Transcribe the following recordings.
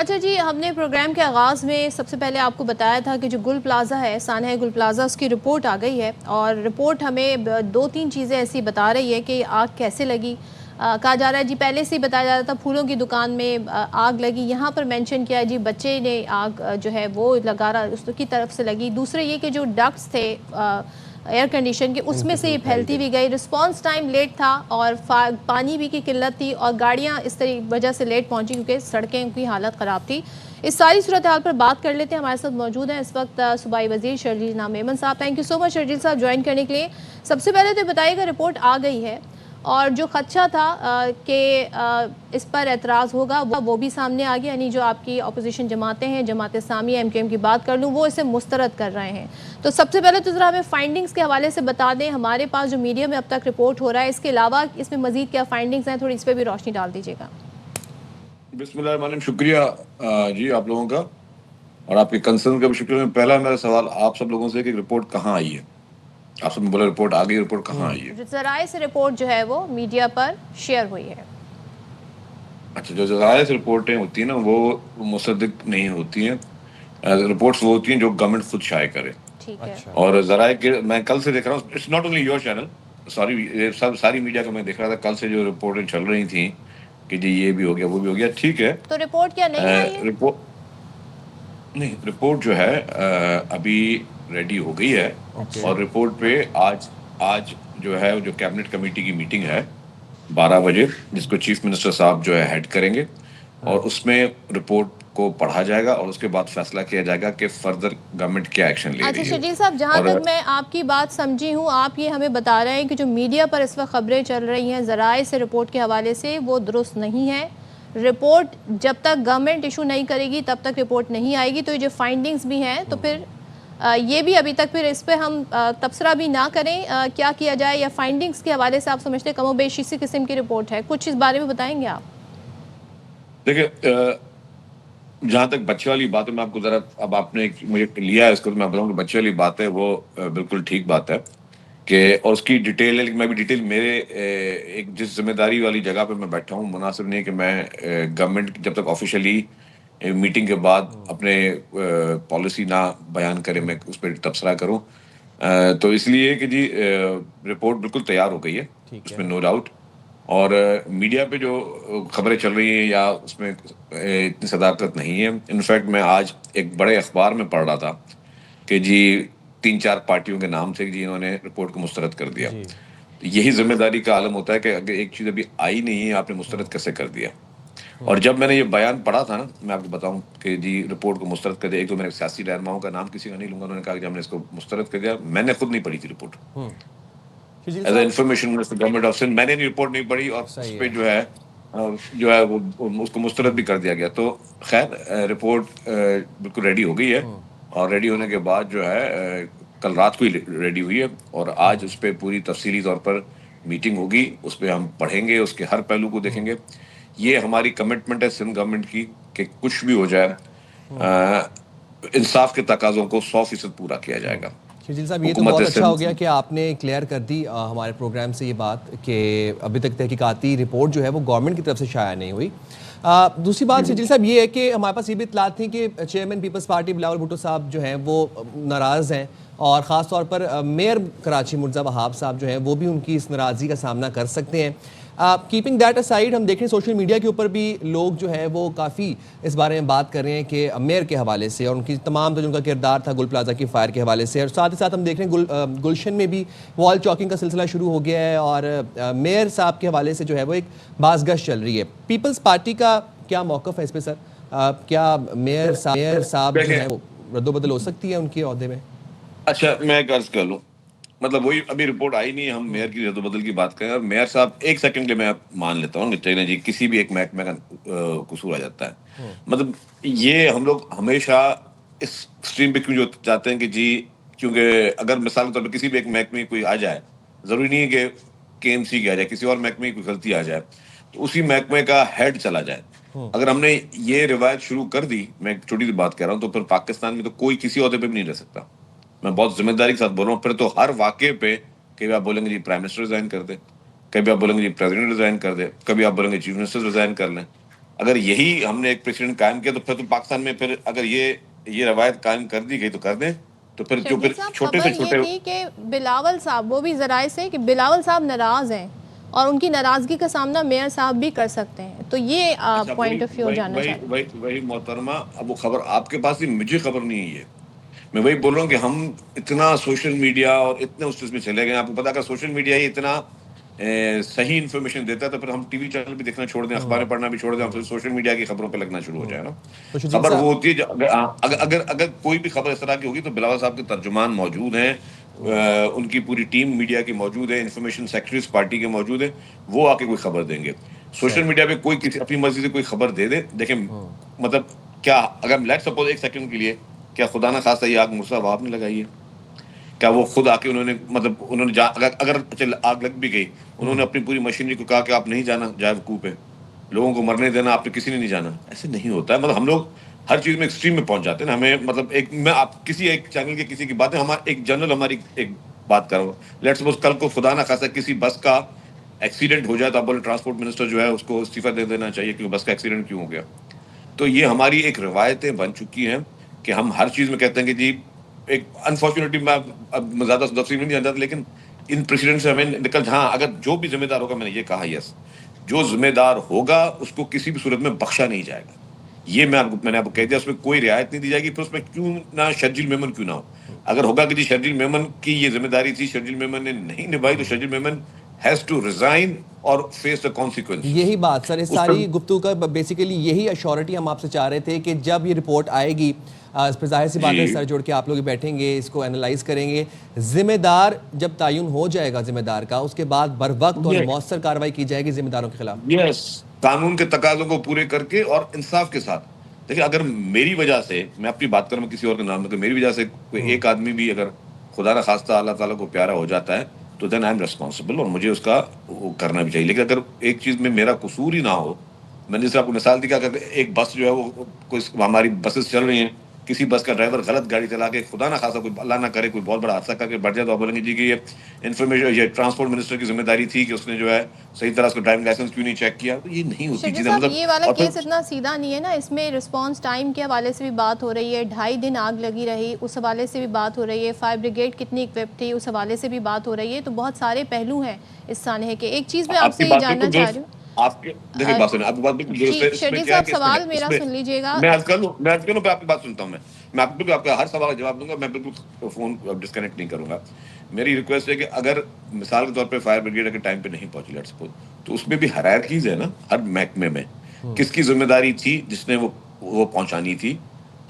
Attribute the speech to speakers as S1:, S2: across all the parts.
S1: اچھا جی، ہم نے پروگرام کے آغاز میں سب سے پہلے آپ کو بتایا تھا کہ جو گل پلازا ہے، سانحہ گل پلازا، اس کی رپورٹ آ گئی ہے اور رپورٹ ہمیں دو تین چیزیں ایسی بتا رہی ہے کہ آگ کیسے لگی۔ کہا جا رہا ہے جی، پہلے سے ہی بتایا جا رہا تھا پھولوں کی دکان میں آگ لگی، یہاں پر مینشن کیا ہے جی بچے نے آگ جو ہے وہ لگا رہا، اس کی طرف سے لگی۔ دوسرے یہ کہ جو ڈکٹس تھے ایئر کنڈیشن کے، اس میں سے یہ پھیلتی بھی گئی۔ رسپانس ٹائم لیٹ تھا اور پانی بھی کی قلت تھی اور گاڑیاں اس طرح وجہ سے لیٹ پہنچی کیونکہ سڑکیں کی حالت خراب تھی۔ اس ساری صورتحال پر بات کر لیتے ہیں۔ ہمارے ساتھ موجود ہیں اس وقت صوبائی وزیر شرجیل نام میمن صاحب۔ تھینک یو سو مچ شرجیل صاحب جوائن کرنے کے لیے۔ سب سے پہلے تو بتائیے گا رپورٹ آ گئی ہے اور جو خدشہ تھا کہ اس پر اعتراض ہوگا وہ بھی سامنے آ گیا، یعنی جو آپ کی اپوزیشن جماعتیں ہیں، Jamaat Islami, M Q M کی بات کر لوں، وہ اسے مسترد کر رہے ہیں۔ تو سب سے پہلے تو ذرا ہمیں فائنڈنگز کے حوالے سے بتا دیں، ہمارے پاس جو میڈیا میں اب تک رپورٹ ہو رہا ہے، اس کے علاوہ اس میں مزید کیا فائنڈنگز ہیں، تھوڑی اس پہ بھی روشنی ڈال دیجیے گا۔
S2: بسم اللہ الرحمن الرحیم، شکریہ جی آپ لوگوں کا اور آپ کے کنسرن کا بھی شکریہ۔ پہلا میرا سوال آپ سب لوگوں سے کہ رپورٹ کہاں آئی ہے؟ آپ سب نے بولا رپورٹ آ گئی، رپورٹ کہاں آئی ہے؟
S1: ذرائع سے رپورٹ جو ہے وہ میڈیا پر شیئر ہوئی ہے۔
S2: اچھا، جو ذرائع سے رپورٹیں ہوتی ہیں نا وہ مصدق نہیں ہوتی ہیں، رپورٹس وہ ہوتی ہیں جو گورنمنٹ خود شائع کرے۔
S1: ٹھیک ہے۔
S2: اور ذرائع کے میں کل سے دیکھ رہا ہوں، it's not only your channel, ساری میڈیا کو میں دیکھ رہا تھا کل سے جو رپورٹیں چل رہی تھیں کہ جی یہ بھی ہو گیا وہ بھی ہو گیا، ٹھیک ہے۔
S1: تو رپورٹ کیا نہیں آئی ہے؟
S2: رپورٹ جو ہے ابھی ریڈی ہو گئی ہے اور رپورٹ پہ آج جو ہے جو کیبنٹ کمیٹی کی میٹنگ ہے 12 بجے، جس کو چیف منسٹر صاحب جو ہے ہیڈ کریں گے اور اس میں رپورٹ کو پڑھا جائے گا اور اس کے بعد فیصلہ کیا جائے گا کہ فردر گورنمنٹ کیا ایکشن لے
S1: اچھا
S2: رہی ہے۔
S1: شرجیل صاحب، جہاں تک میں آپ کی بات سمجھی ہوں، آپ یہ ہمیں بتا رہے ہیں کہ جو میڈیا پر اس وقت خبریں چل رہی ہیں ذرائع سے رپورٹ کے حوالے سے، وہ درست نہیں ہے۔ رپورٹ جب تک گورنمنٹ ایشو نہیں کرے گی تب تک رپورٹ نہیں آئے گی۔ تو یہ جو فائنڈنگز بھی ہیں تو پھر یہ بھی ابھی تک پھر اس پہ ہم تبصرہ بھی نہ کریں، کیا کیا جائے، یا فائنڈنگز کے حوالے سے آپ سمجھتے ہیں کم و بیش اسی قسم کی رپورٹ ہے؟ کچھ اس بارے میں بتائیں گے آپ؟
S2: دیکھیں، جہاں تک بچے والی بات ہے، میں آپ کو ذرا اب آپ نے مجھے لیا ہے اس کو، میں بتاؤں کہ بچے والی بات ہے وہ بالکل ٹھیک بات ہے کہ اور اس کی ڈیٹیل ہے، لیکن میں بھی ڈیٹیل میرے ایک جس ذمہ داری والی جگہ پہ میں بیٹھا ہوں، مناسب نہیں ہے کہ میں گورنمنٹ جب تک آفیشلی میٹنگ کے بعد اپنے پالیسی نہ بیان کرے میں اس پہ تبصرہ کروں۔ تو اس لیے کہ جی رپورٹ بالکل تیار ہو گئی ہے، اس میں نو ڈاؤٹ، اور میڈیا پہ جو خبریں چل رہی ہیں یا اس میں اتنی صداقت نہیں ہے۔ انفیکٹ میں آج ایک بڑے اخبار میں پڑھ رہا تھا کہ جی 3-4 پارٹیوں کے نام سے جی انہوں نے رپورٹ کو مسترد کر دیا۔ یہی ذمہ داری کا عالم ہوتا ہے کہ اگر ایک چیز ابھی آئی نہیں ہے آپ نے مسترد کیسے کر دیا۔ اور جب میں نے یہ بیان پڑھا تھا نا، میں آپ کو بتاؤں کہ جی رپورٹ کو مسترد کر دیا، ایک تو میرے سیاسی رہنماؤں کا نام کسی کا نہیں لوں گا، انہوں نے کہا کہ ہم نے اس کو مسترد کر دیا، میں نے خود نہیں پڑھی تھی report as a information minister government of Sindh, میں نے رپورٹ نہیں پڑھی اور اس پہ جو ہے وہ اس کو مسترد بھی کر دیا گیا۔ تو خیر رپورٹ بالکل ریڈی ہو گئی ہے اور ریڈی ہونے کے بعد جو ہے کل رات کو ہی ریڈی ہوئی ہے اور آج اس پہ پوری تفصیلی طور پر میٹنگ ہوگی، اس پہ ہم پڑھیں گے، اس کے ہر پہلو کو دیکھیں گے۔ یہ ہماری کمٹمنٹ ہے سندھ گورنمنٹ کی کہ کچھ بھی ہو جائے انصاف کے تقاضوں کو 100% پورا کیا جائے گا۔
S3: شرجیل صاحب، یہ تو بہت اچھا ہو گیا کہ آپ نے کلیئر کر دی ہمارے پروگرام سے یہ بات کہ ابھی تک تحقیقاتی رپورٹ جو ہے وہ گورنمنٹ کی طرف سے شائع نہیں ہوئی۔ دوسری بات شرجیل صاحب یہ ہے کہ ہمارے پاس یہ بھی اطلاعات تھیں کہ چیئرمین پیپلز پارٹی بلاول بھٹو صاحب جو ہیں وہ ناراض ہیں اور خاص طور پر میئر کراچی مرزا وہاب صاحب جو ہیں وہ بھی ان کی اس ناراضی کا سامنا کر سکتے ہیں۔ کیپنگ دیٹ اسائڈ، ہم دیکھ رہے ہیں سوشل میڈیا کے اوپر بھی لوگ جو ہے وہ کافی اس بارے میں بات کر رہے ہیں کہ میئر کے حوالے سے اور ان کی تمام جو ان کا کردار تھا گل پلازا کی فائر کے حوالے سے، اور ساتھ ہی ساتھ ہم دیکھ رہے ہیں گلشن میں بھی وال چاکنگ کا سلسلہ شروع ہو گیا ہے اور میئر صاحب کے حوالے سے جو ہے وہ ایک باز گشت چل رہی ہے۔ پیپلز پارٹی کا کیا موقف ہے اس پہ سر؟ کیا میئر صاحب جو ہے وہ رد و بدل ہو سکتی ہے ان کے عہدے میں؟
S2: اچھا، میں ایک عرض کر لوں، مطلب وہی ابھی رپورٹ آئی نہیں ہے، ہم میئر کی رد و بدل کی بات کریں اور میئر صاحب ایک سیکنڈ کے میں مان لیتا ہوں کہ چلیں جی کسی بھی ایک محکمے کا قصور آ جاتا ہے، مطلب یہ ہم لوگ ہمیشہ اس اسٹریم پہ کیوں جاتے ہیں کہ جی کیونکہ اگر مثال کے طور پہ کسی بھی ایک محکمے کوئی آ جائے، ضروری نہیں ہے کہ کے ایم سی کی آ جائے، کسی اور محکمے کی کوئی غلطی آ جائے تو اسی محکمے کا ہیڈ چلا جائے۔ اگر ہم نے یہ روایت شروع کر دی، میں ایک چھوٹی سی بات کہہ رہا ہوں، تو پھر پاکستان میں تو کوئی کسی عہدے پہ بھی نہیں رہ سکتا۔ میں بہت ذمہ داری کے ساتھ بول رہا ہوں، پھر تو ہر واقعے پہ کبھی آپ بولیں گے جی پرائم منسٹر ریزائن کر دے، کبھی آپ بولیں گے جی پریزیڈنٹ ریزائن کر دے، کبھی آپ بولیں گے چیف منسٹر ریزائن کر لیں، اگر یہی ہم نے ایک پریسیڈنٹ قائم کیا تو پھر تو پاکستان میں پھر اگر یہ روایت قائم کر دی گئی تو کر دیں. تو پھر جو
S1: شرجیل
S2: پھر
S1: صاحب
S2: چھوٹے
S1: خبر
S2: سے
S1: یہ
S2: چھوٹے
S1: تھی کہ بلاول صاحب وہ بھی ذرائع سے کہ بلاول صاحب ناراض ہیں اور ان کی ناراضگی کا سامنا میئر صاحب بھی کر سکتے ہیں, تو یہ پوائنٹ آف ویو جاننا چاہتے ہیں.
S2: وہی محترمہ, اب وہ خبر آپ کے پاس ہی, مجھے خبر نہیں ہے. میں وہی بول رہا ہوں کہ ہم اتنا سوشل میڈیا اور اتنے اس میں چلے گئے. آپ کو پتا کہ سوشل میڈیا ہی اتنا صحیح انفارمیشن دیتا ہے تو پھر ہم ٹی وی چینل بھی دیکھنا چھوڑ دیں, اخباریں پڑھنا بھی چھوڑ دیں, پھر سوشل میڈیا کی خبروں پہ لگنا شروع ہو جائے نا.
S3: تو شرجیل
S2: خبر وہ
S3: صاحب
S2: ہوتی ہے اگر کوئی بھی خبر اس طرح کی ہوگی تو بلاول صاحب کے ترجمان موجود ہیں, ان کی پوری ٹیم میڈیا کی موجود ہے, انفارمیشن سیکرٹریز پارٹی کے موجود ہیں, وہ آ کے کوئی خبر دیں گے. سوشل میڈیا پہ کوئی کسی اپنی مرضی سے کوئی خبر دے دے. دیکھیں مطلب کیا, اگر لیٹ سپوز ایک سیکنڈ کے لیے, کیا خدا نہ خواستہ یہ آگ مرسا وہاب نے لگائی ہے؟ کیا وہ خود آ کے انہوں نے اگر آگ لگ بھی گئی, انہوں نے اپنی پوری مشینری کو کہا کہ آپ نہیں جانا جائے وقوع پہ, لوگوں کو مرنے دینا, آپ نے کسی نے نہیں جانا؟ ایسے نہیں ہوتا ہے. مطلب ہم لوگ ہر چیز میں ایکسٹریم میں پہنچ جاتے ہیں نا. ہمیں مطلب میں آپ کسی ایک چینل کے کسی کی باتیں, ایک جنرل ہماری ایک بات کر رہا ہوں. لیٹ سپوز کل کو خدا نہ خاصا کسی بس کا ایکسیڈنٹ ہو جائے تو آپ بولے ٹرانسپورٹ منسٹر جو ہے اس کو استعفیٰ دے دینا چاہیے کیونکہ بس کا ایکسیڈنٹ کیوں ہو گیا. تو یہ ہماری ایک روایتیں بن چکی ہیں کہ ہم ہر چیز میں کہتے ہیں کہ جی ایک انفارچونیٹلی میں اب زیادہ تفصیل میں نہیں جانتا, لیکن ان پریسیڈنٹ سے ہمیں نکل, ہاں اگر جو بھی ذمہ دار ہوگا, میں نے یہ کہا یس, جو ذمہ دار ہوگا اس کو کسی بھی صورت میں بخشا نہیں جائے گا. یہ میں نے آپ کو کہہ دیا, اس میں کوئی رعایت نہیں دی جائے گی. پھر اس میں کیوں نہ شرجیل میمن کیوں نہ ہو. اگر ہوگا کہ جی شرجیل میمن کی یہ ذمہ داری تھی, شرجیل میمن نے نہیں نبھائی, تو Sharjeel Memon has to resign اور فیس دا کانسیکوینسز.
S3: یہی بات سر, اس ساری گفتگو کا بیسیکلی یہی ایشورٹی ہم آپ سے چاہ رہے تھے کہ جب یہ رپورٹ آئے گی, اس پہ ظاہر سی بات ہے سر جوڑ کے آپ لوگ بیٹھیں گے, اس کو اینالائز کریں گے, ذمہ دار جب تعین ہو جائے گا ذمہ دار کا, اس کے بعد بر وقت اور مؤثر کارروائی کی جائے گی ذمہ داروں کے خلاف.
S2: یس, قانون کے تقاضوں کو پورے کر کے اور انصاف کے ساتھ. دیکھیں اگر میری وجہ سے, میں اپنی بات کروں کسی اور کے نام میں, کہ میری وجہ سے کوئی ایک آدمی بھی اگر خدا نہ خواستہ اللہ تعالیٰ کو پیارا ہو جاتا ہے تو دین آئی ایم ریسپانسبل, اور مجھے اس کا وہ کرنا بھی چاہیے. لیکن اگر ایک چیز میں میرا قصور ہی نہ ہو, میں نے جیسے آپ کو مثال دی, کہ ایک بس جو ہے وہ کوئی ہماری بسز چل رہی ہیں, کسی بس کا ڈرائیور غلط گاڑی چلا کے خدا نہ خاصا کوئی اللہ نہ کرے کوئی بہت بڑا حادثہ کر کے بڑھ جائے, تو آپ بولیں گے جی کہ یہ انفارمیشن, یہ ٹرانسپورٹ منسٹر کی ذمہ داری تھی کہ اس نے جو ہے صحیح طرح اس کو ڈرائیونگ لائسنس کیوں نہیں چیک کیا. تو یہ نہیں ہوتی
S1: شرجیل
S2: چیزیں.
S1: صاحب
S2: مطلب
S1: یہ والا کیس اتنا سیدھا نہیں ہے نا, اس میں رسپانس ٹائم کے حوالے سے بھی بات ہو رہی ہے, 2.5 دن آگ لگی رہی اس حوالے سے بھی بات ہو رہی ہے, فائر بریگیڈ کتنی اکوپڈ تھی اس حوالے سے بھی بات ہو رہی ہے. تو بہت سارے پہلو ہیں اس سانحے کے. ایک چیز میں آپ سے یہ جاننا چاہ رہی ہوں,
S2: آپ کے دیکھیں بات سنیں, آپ کی بات بالکل درست ہے. اس میں
S1: شرجیل
S2: کیا ہے
S1: صاحب
S2: کہ
S1: سوال میرا سن لیجیے گا.
S2: میں عرض کر لوں پہ آپ کی بات سنتا ہوں. میں آپ بالکل آپ کا ہر سوال کا جواب دوں گا, میں بالکل فون ڈسکنیکٹ نہیں کروں گا. میری ریکویسٹ ہے کہ اگر مثال کے طور پہ فائر بریگیڈ اگر ٹائم پہ نہیں پہنچی, لیٹ سپوز, تو اس میں بھی ہرائرکیز ہے نا ہر محکمے میں, کس کی ذمہ داری تھی جس نے وہ پہنچانی تھی.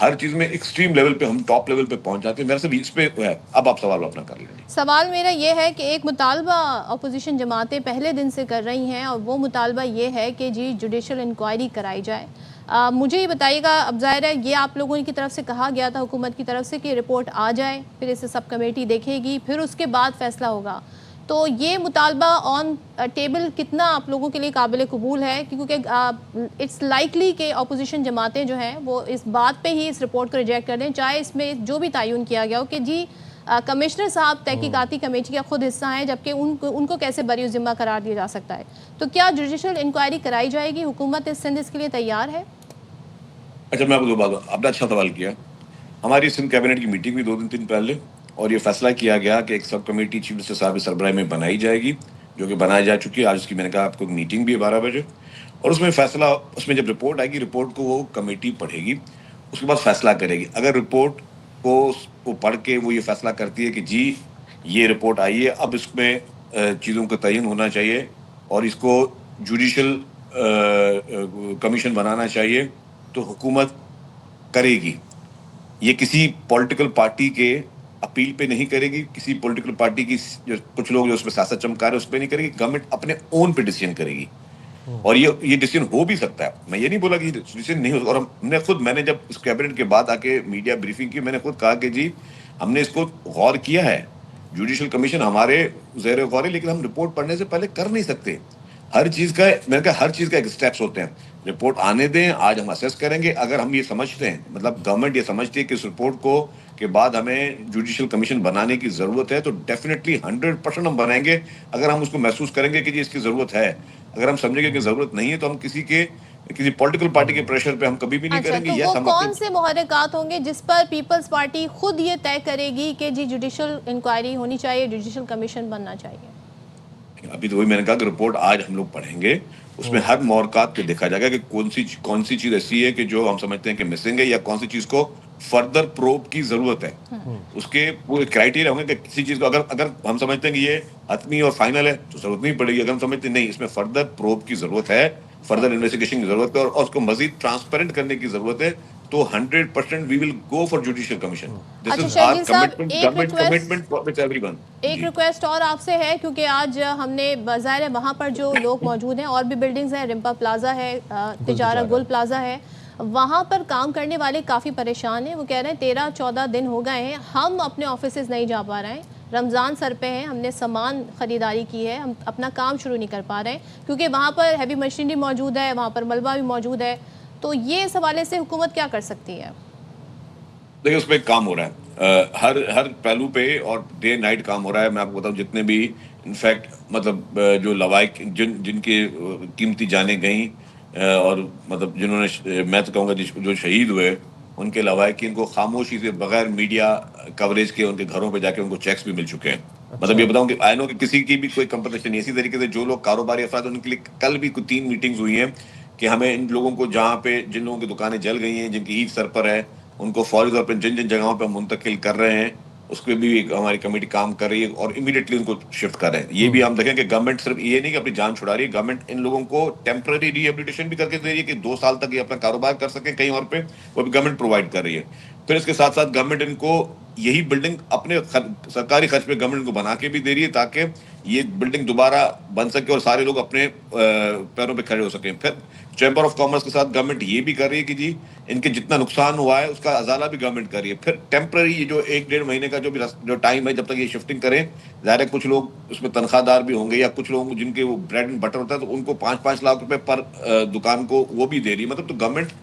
S2: ہر چیز میں ایکسٹریم لیول پہ ہم ٹاپ لیول پہ پہنچ جاتے ہیں. میرے سے اس پہ ہے. اب آپ سوال اپنا کر لیں.
S1: سوال میرا یہ ہے کہ ایک مطالبہ اپوزیشن جماعتیں پہلے دن سے کر رہی ہیں, اور وہ مطالبہ یہ ہے کہ جی جوڈیشل انکوائری کرائی جائے. مجھے یہ بتائیے گا, اب ظاہر ہے یہ آپ لوگوں کی طرف سے کہا گیا تھا حکومت کی طرف سے کہ رپورٹ آ جائے, پھر اسے سب کمیٹی دیکھے گی, پھر اس کے بعد فیصلہ ہوگا. تو یہ مطالبہ آن ٹیبل کتنا آپ لوگوں کے لیے قابل قبول ہے, کیونکہ اٹس لائکلی کہ اپوزیشن جماعتیں جو ہیں وہ اس بات پہ ہی اس رپورٹ کو ریجیکٹ کر دیں, چاہے اس میں جو بھی تعین کیا گیا ہو کہ جی کمشنر صاحب تحقیقاتی کمیٹی کا خود حصہ ہیں, جبکہ ان کو کیسے بری ذمہ قرار دیا جا سکتا ہے. تو کیا جوڈیشل انکوائری کرائی جائے گی؟ حکومت سندھ اس کے لیے تیار ہے؟
S2: اچھا, میں آپ کو دو بات, آپ نے اچھا سوال کیا. ہماری سندھ کیبنٹ کی میٹنگ بھی 2 دن پہلے, اور یہ فیصلہ کیا گیا کہ ایک سب کمیٹی چیف منسٹر صاحب کی سربراہی میں بنائی جائے گی, جو کہ بنائی جا چکی ہے. آج اس کی میں نے کہا آپ کو میٹنگ بھی ہے 12 بجے, اور اس میں فیصلہ, اس میں جب رپورٹ آئے گی, رپورٹ کو وہ کمیٹی پڑھے گی, اس کے بعد فیصلہ کرے گی. اگر رپورٹ کو پڑھ کے وہ یہ فیصلہ کرتی ہے کہ جی یہ رپورٹ آئی ہے, اب اس میں چیزوں کا تعین ہونا چاہیے اور اس کو جوڈیشل کمیشن بنانا چاہیے, تو حکومت کرے گی. یہ کسی پولیٹیکل پارٹی کے اپیل پہ نہیں کرے گی, کسی پولیٹیکل پارٹی کی جو کچھ لوگ جو اس پہ سیاست چمکا رہے اس پہ نہیں کرے گی. گورنمنٹ اپنے اون پہ ڈیسیژن کرے گی, اور یہ ڈیسیژن ہو بھی سکتا ہے. میں یہ نہیں بولا کہ ڈیسیژن نہیں ہو, اور میں نے جب اس کیبنٹ کے بعد آ کے میڈیا بریفنگ کی, میں نے خود کہا کہ جی ہم نے اس کو غور کیا ہے, جوڈیشل کمیشن ہمارے زیر غور ہے, لیکن ہم رپورٹ پڑھنے سے پہلے کر نہیں سکتے. ہر چیز کا, میں نے کہا ہر چیز کا ایک اسٹیپس ہوتے ہیں. رپورٹ آنے دیں, آج ہم اسیس کریں گے. اگر ہم یہ سمجھتے ہیں, مطلب گورنمنٹ یہ سمجھتی ہے کہ اس رپورٹ کو کے بعد ہمیں جوڈیشل کمیشن بنانے کی ضرورت ہے, تو ڈیفینیٹلی 100% ہم بنائیں گے. اگر ہم اس کو محسوس کریں گے کہ جی اس کی ضرورت ہے, اگر ہم سمجھیں گے کہ ضرورت نہیں ہے, تو ہم کسی کے کسی پولیٹیکل پارٹی کے پریشر پہ ہم کبھی بھی نہیں
S1: اچھا،
S2: کریں گے.
S1: تو
S2: یس
S1: وہ
S2: ہم
S1: کون سے محرکات ہوں گے جس پر پیپلز پارٹی خود یہ طے کرے گی کہ جی جوڈیشل انکوائری ہونی چاہیے, جوڈیشل کمیشن بننا چاہیے؟
S2: ابھی تو وہی میں نے کہا کہ رپورٹ آج ہم لوگ پڑھیں گے, اس میں ہر محرکات کو دیکھا جائے گا کہ کون سی چیز ایسی ہے کہ جو ہم سمجھتے ہیں کہ مسنگ ہے, یا کون سی چیز کو فردر پروب کی ضرورت ہے. اس کے پورے کرائٹیریا ہوں گے کہ کسی چیز کو اگر ہم سمجھتے ہیں کہ یہ حتمی اور فائنل ہے تو ضرورت نہیں پڑے گی. اگر ہم سمجھتے ہیں نہیں اس میں فردر پروب کی ضرورت ہے, فردر انویسٹیگیشن کی ضرورت ہے, اور اس کو مزید ٹرانسپیرنٹ کرنے کی ضرورت ہے, تو 100% وی ول گو فار جوڈیشل کمیشن. دس
S1: اچھا
S2: از
S1: شرجیل
S2: آر
S1: صاحب,
S2: commitment commitment with every one.
S1: ایک ریکویسٹ اور آپ سے ہے, کیونکہ آج ہم نے ظاہر ہے وہاں پر جو لوگ موجود ہیں, اور بھی بلڈنگز ہیں, رمپا پلازا ہے, تجارہ گل پلازا ہے, وہاں پر کام کرنے والے کافی پریشان ہیں. وہ کہہ رہے ہیں 13-14 دن ہو گئے ہیں, ہم اپنے آفیسز نہیں جا پا رہے ہیں, رمضان سر پہ ہیں, ہم نے سامان خریداری کی ہے, ہم اپنا کام شروع نہیں کر پا رہے ہیں کیونکہ وہاں پر ہیوی مشینری موجود ہے, وہاں پر ملبہ بھی موجود ہے. تو یہ اس حوالے سے حکومت کیا کر سکتی ہے؟
S2: دیکھیں اس پہ کام ہو رہا ہے, ہر پہلو پہ, اور ڈے نائٹ کام ہو رہا ہے. میں آپ کو بتاؤں جتنے بھی انفیکٹ مطلب جو لوائق جن کی قیمتی جانیں گئیں, اور مطلب جنہوں نے, میں تو کہوں گا جو شہید ہوئے, ان کے لوائقین کو خاموشی سے بغیر میڈیا کوریج کے ان کے گھروں پہ جا کے ان کو چیکس بھی مل چکے ہیں. مطلب یہ بتاؤں کہ آئی نو کہ کسی کی بھی کوئی کمپنسیشن نہیں. اسی طریقے سے جو لوگ کاروباری افراد, ان کے لیے کل بھی 3 میٹنگز ہوئی ہیں کہ ہمیں ان لوگوں کو جہاں پہ جن لوگوں کی دکانیں جل گئی ہیں, جن کی عید سر پر ہے, ان کو فوری طور پہ جن جگہوں پہ منتقل کر رہے ہیں, اس پہ بھی ہماری کمیٹی کام کر رہی ہے, اور امیڈیٹلی ان کو شفٹ کر رہے ہیں. یہ بھی ہم دیکھیں کہ گورنمنٹ صرف یہ نہیں کہ اپنی جان چھڑا رہی ہے, گورنمنٹ ان لوگوں کو ٹیمپرری ری ایبلیٹیشن بھی کر کے دے رہی ہے کہ 2 سال تک یہ اپنا کاروبار کر سکیں کہیں اور پہ, وہ بھی گورنمنٹ پرووائڈ کر رہی ہے. پھر اس کے ساتھ ساتھ گورنمنٹ ان کو یہی بلڈنگ اپنے سرکاری خرچ پہ گورنمنٹ کو بنا کے بھی دے رہی ہے, تاکہ یہ بلڈنگ دوبارہ بن سکے اور سارے لوگ اپنے پیروں پہ کھڑے ہو سکیں. پھر چیمبر آف کامرس کے ساتھ گورنمنٹ یہ بھی کر رہی ہے کہ جی ان کے جتنا نقصان ہوا ہے اس کا ازالہ بھی گورنمنٹ کر رہی ہے. پھر ٹیمپرری یہ جو 1-1.5 مہینے کا جو ٹائم ہے جب تک یہ شفٹنگ کریں, ظاہر ہے کچھ لوگ اس میں تنخواہ دار بھی ہوں گے, یا کچھ لوگ جن کے وہ بریڈ اینڈ بٹر ہوتا ہے, تو ان کو 5-5 لاکھ روپے پر دکان کو وہ بھی دے رہی ہے. مطلب تو گورنمنٹ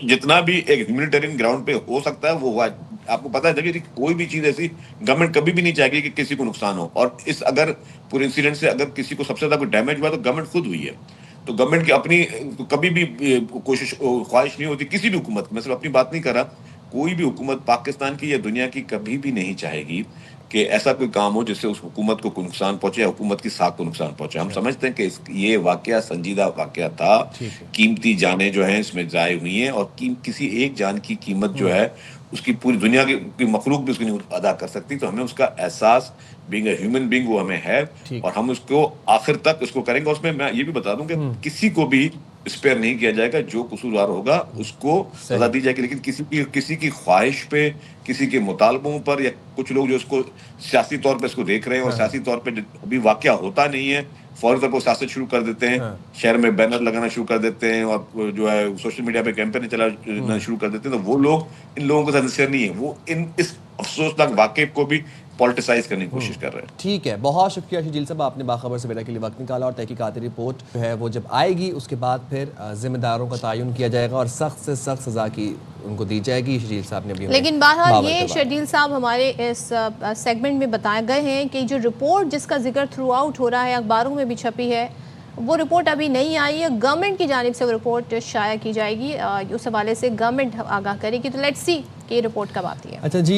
S2: جتنا بھی ایک ہیومینیٹیرین گراؤنڈ پہ ہو سکتا ہے وہ ہوا. آپ کو پتا ہے دیکھیے کوئی بھی چیز ایسی گورنمنٹ کبھی بھی نہیں چاہے گی کہ کسی کو نقصان ہو, اور اس اگر پورے انسیڈنٹ سے اگر کسی کو سب سے زیادہ کوئی ڈیمیج ہوا تو گورنمنٹ خود ہوئی ہے. تو گورنمنٹ کی اپنی کبھی بھی کوشش خواہش نہیں ہوتی کسی بھی حکومت, میں صرف اپنی بات نہیں کر رہا, کوئی بھی حکومت پاکستان کی یا دنیا کی کبھی بھی نہیں چاہے گی کہ ایسا کوئی کام ہو جس سے اس حکومت کو کوئی نقصان پہنچے یا حکومت کی ساکھ کو نقصان پہنچے. ہم سمجھتے ہیں کہ یہ واقعہ سنجیدہ واقعہ تھا, قیمتی جانیں جو ہیں اس میں ضائع ہوئی ہیں, اور کسی ایک جان کی قیمت جو ہے اس کی پوری دنیا کی مخلوق بھی اس کی نہیں ادا کر سکتی. تو ہمیں اس کا احساس بینگ اے ہیومن بینگ وہ ہمیں ہے, اور ہم اس کو آخر تک اس کو کریں گے. اس میں میں یہ بھی بتا دوں کہ کسی کو بھی اسپیئر نہیں کیا جائے گا, جو قصوروار ہوگا اس کو سزا دی جائے گی. لیکن کسی کی خواہش پہ, کسی کے مطالبوں پر, یا کچھ لوگ جو اس کو سیاسی طور پہ اس کو دیکھ رہے ہیں اور سیاسی طور پہ ابھی واقعہ ہوتا نہیں ہے, فوری طور پر سیاست شروع کر دیتے ہیں, شہر میں بینر لگانا شروع کر دیتے ہیں, اور جو ہے سوشل میڈیا پہ کیمپین چلانا شروع کر دیتے ہیں, تو وہ لوگ ان لوگوں کے ساتھ نصیحت نہیں ہے, وہ اس افسوسناک واقعے کو بھی پولیٹیسائز کرنے کی کوشش کر رہے ہیں.
S3: ٹھیک ہے, بہت شکریہ شرجیل صاحب, آپ نے باخبر سویرا کے لیے وقت نکالا, اور تحقیقاتی رپورٹ جو ہے وہ جب آئے گی اس کے بعد پھر ذمہ داروں کا تعین کیا جائے گا اور سخت سے سخت سزا کی ان کو دی جائے گی. شرجیل صاحب نے بھی,
S1: لیکن بہرحال یہ شرجیل صاحب ہمارے اس سیگمنٹ میں بتائے گئے ہیں کہ جو رپورٹ جس کا ذکر تھرو آؤٹ ہو رہا ہے, اخباروں میں بھی چھپی ہے, وہ رپورٹ ابھی نہیں آئی ہے. گورنمنٹ کی جانب سے وہ رپورٹ شائع کی جائے گی, اس حوالے سے گورنمنٹ آگاہ کرے گی. تو لیٹس سی کہ یہ رپورٹ کب آتی ہے.
S3: اچھا جی.